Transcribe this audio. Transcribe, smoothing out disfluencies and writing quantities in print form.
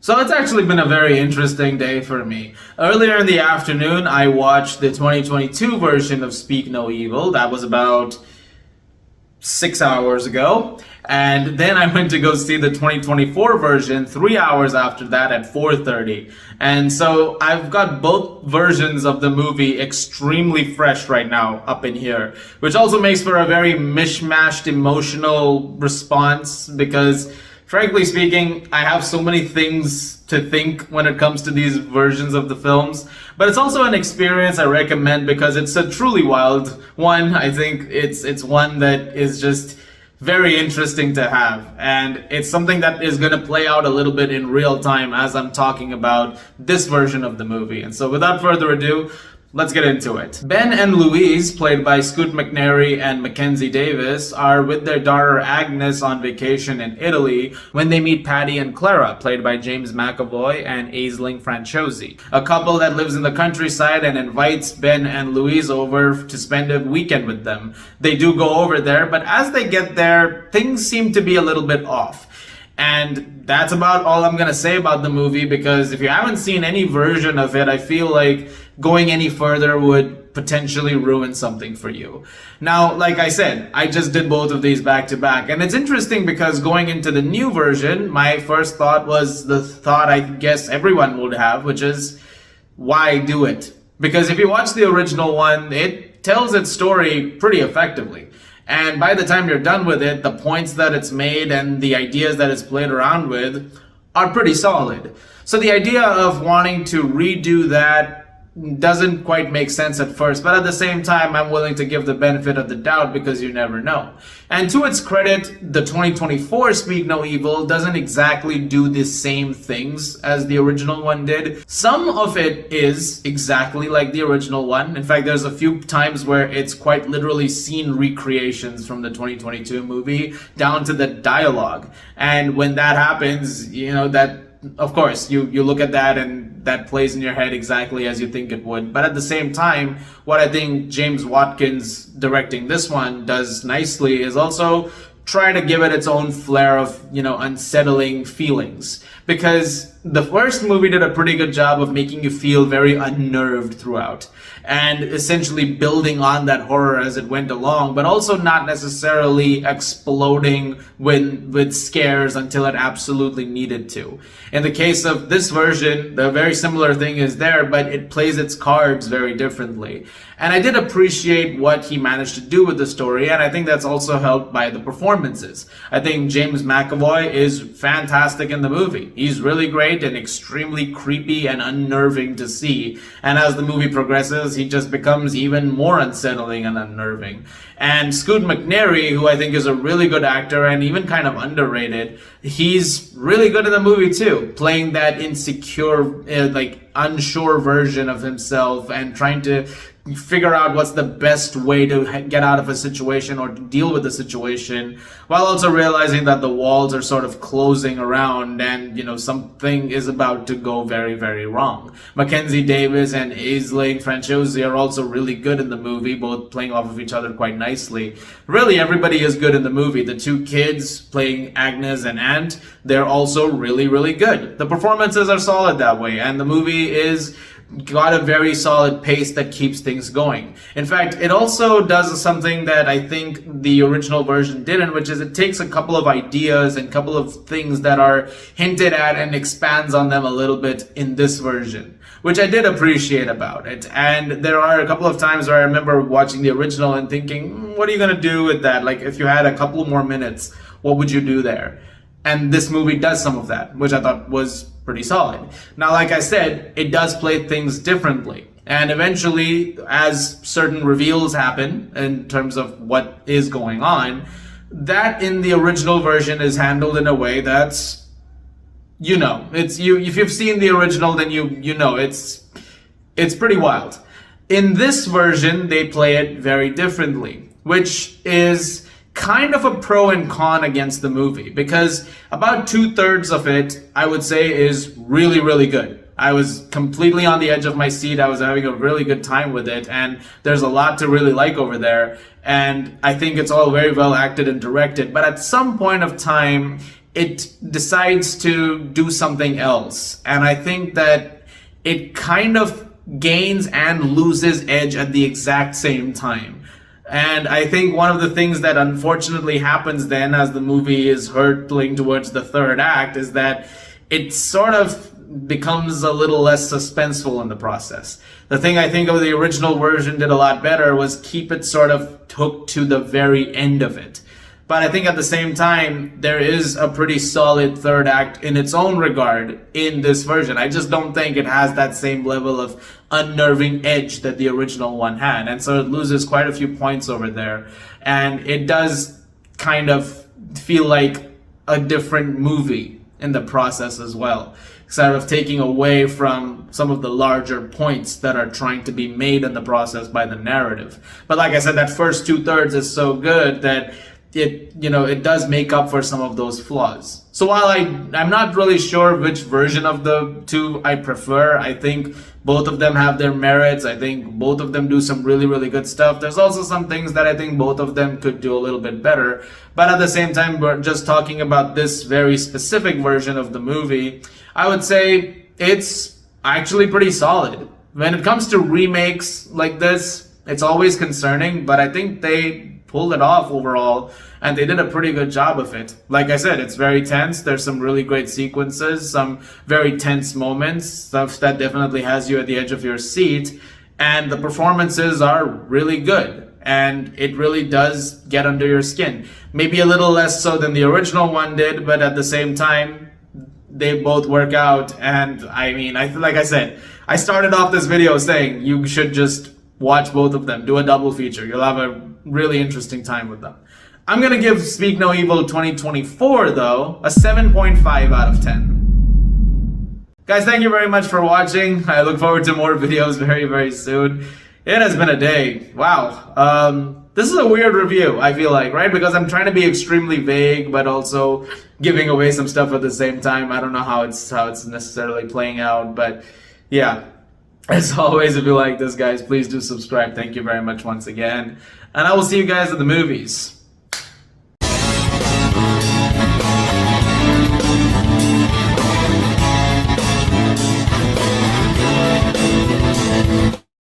So it's actually been a very interesting day for me. Earlier in the afternoon, I watched the 2022 version of Speak No Evil. That was about 6 hours ago. And then I went to go see the 2024 version 3 hours after that at 4:30. And so I've got both versions of the movie extremely fresh right now up in here, which also makes for a very mishmashed emotional response because frankly speaking, I have so many things to think when it comes to these versions of the films, but it's also an experience I recommend because it's a truly wild one. I think it's one that is just very interesting to have, and it's something that is going to play out a little bit in real time as I'm talking about this version of the movie. And so without further ado, let's get into it. Ben and Louise, played by Scoot McNairy and Mackenzie Davis, are with their daughter Agnes on vacation in Italy when they meet Patty and Clara, played by James McAvoy and Aisling Franciosi, a couple that lives in the countryside and invites Ben and Louise over to spend a weekend with them. They do go over there, but as they get there, things seem to be a little bit off. And that's about all I'm going to say about the movie, because if you haven't seen any version of it, I feel like going any further would potentially ruin something for you. Now, like I said, I just did both of these back to back. And it's interesting because going into the new version, my first thought was the thought I guess everyone would have, which is, why do it? Because if you watch the original one, it tells its story pretty effectively. And by the time you're done with it, the points that it's made and the ideas that it's played around with are pretty solid. So the idea of wanting to redo that doesn't quite make sense at first, but at the same time, I'm willing to give the benefit of the doubt because you never know. And to its credit, the 2024 Speak No Evil doesn't exactly do the same things as the original one did. Some of it is exactly like the original one. In fact, there's a few times where it's quite literally scene recreations from the 2022 movie down to the dialogue. And when that happens, that of course, you look at that and that plays in your head exactly as you think it would. But at the same time, what I think James Watkins directing this one does nicely is also try to give it its own flair of, unsettling feelings. Because the first movie did a pretty good job of making you feel very unnerved throughout, and essentially building on that horror as it went along, but also not necessarily exploding with scares until it absolutely needed to. In the case of this version, the very similar thing is there, but it plays its cards very differently. And I did appreciate what he managed to do with the story, and I think that's also helped by the performances. I think James McAvoy is fantastic in the movie. He's really great and extremely creepy and unnerving to see. And as the movie progresses, he just becomes even more unsettling and unnerving. And Scoot McNairy, who I think is a really good actor and even kind of underrated, he's really good in the movie too, playing that insecure, unsure version of himself and trying to figure out what's the best way to get out of a situation or to deal with the situation, while also realizing that the walls are sort of closing around and, something is about to go very, very wrong. Mackenzie Davis and Aisling Franciosi are also really good in the movie, both playing off of each other quite nicely. Really, everybody is good in the movie. The two kids playing Agnes and Ant, they're also really, really good. The performances are solid that way, and the movie is got a very solid pace that keeps things going. In fact, it also does something that I think the original version didn't, which is it takes a couple of ideas and a couple of things that are hinted at and expands on them a little bit in this version, which I did appreciate about it. And there are a couple of times where I remember watching the original and thinking, what are you going to do with that? Like, if you had a couple more minutes, what would you do there? And this movie does some of that, which I thought was pretty solid. Now, like I said, it does play things differently. And eventually, as certain reveals happen in terms of what is going on, that in the original version is handled in a way that's, if you've seen the original, then it's pretty wild. In this version, they play it very differently, which is kind of a pro and con against the movie, because about 2/3 of it, I would say, is really, really good. I was completely on the edge of my seat. I was having a really good time with it, and there's a lot to really like over there. And I think it's all very well acted and directed. But at some point of time, it decides to do something else. And I think that it kind of gains and loses edge at the exact same time. And I think one of the things that unfortunately happens then as the movie is hurtling towards the third act is that it sort of becomes a little less suspenseful in the process. The thing I think of the original version did a lot better was keep it sort of hooked to the very end of it. But I think at the same time, there is a pretty solid third act in its own regard in this version. I just don't think it has that same level of unnerving edge that the original one had. And so it loses quite a few points over there. And it does kind of feel like a different movie in the process as well, sort of taking away from some of the larger points that are trying to be made in the process by the narrative. But like I said, that first 2/3 is so good that it does make up for some of those flaws. So while I'm not really sure which version of the two I prefer, I think both of them have their merits. I think both of them do some really, really good stuff. There's also some things that I think both of them could do a little bit better. But at the same time, we're just talking about this very specific version of the movie. I would say it's actually pretty solid. When it comes to remakes like this, it's always concerning, but I think they pulled it off overall, and they did a pretty good job of it. Like I said, it's very tense. There's some really great sequences, some very tense moments, stuff that definitely has you at the edge of your seat, and the performances are really good, and it really does get under your skin. Maybe a little less so than the original one did, but at the same time, they both work out. And I mean, like I said, I started off this video saying you should just watch both of them, do a double feature. You'll have a really interesting time with them. I'm gonna give Speak No Evil 2024 though a 7.5 out of 10. Guys, thank you very much for watching. I look forward to more videos very, very soon. It has been a day. Wow. This is a weird review, I feel like, right? Because I'm trying to be extremely vague, but also giving away some stuff at the same time. I don't know how it's necessarily playing out, but yeah. As always, if you like this, guys, please do subscribe. Thank you very much once again. And I will see you guys at the movies.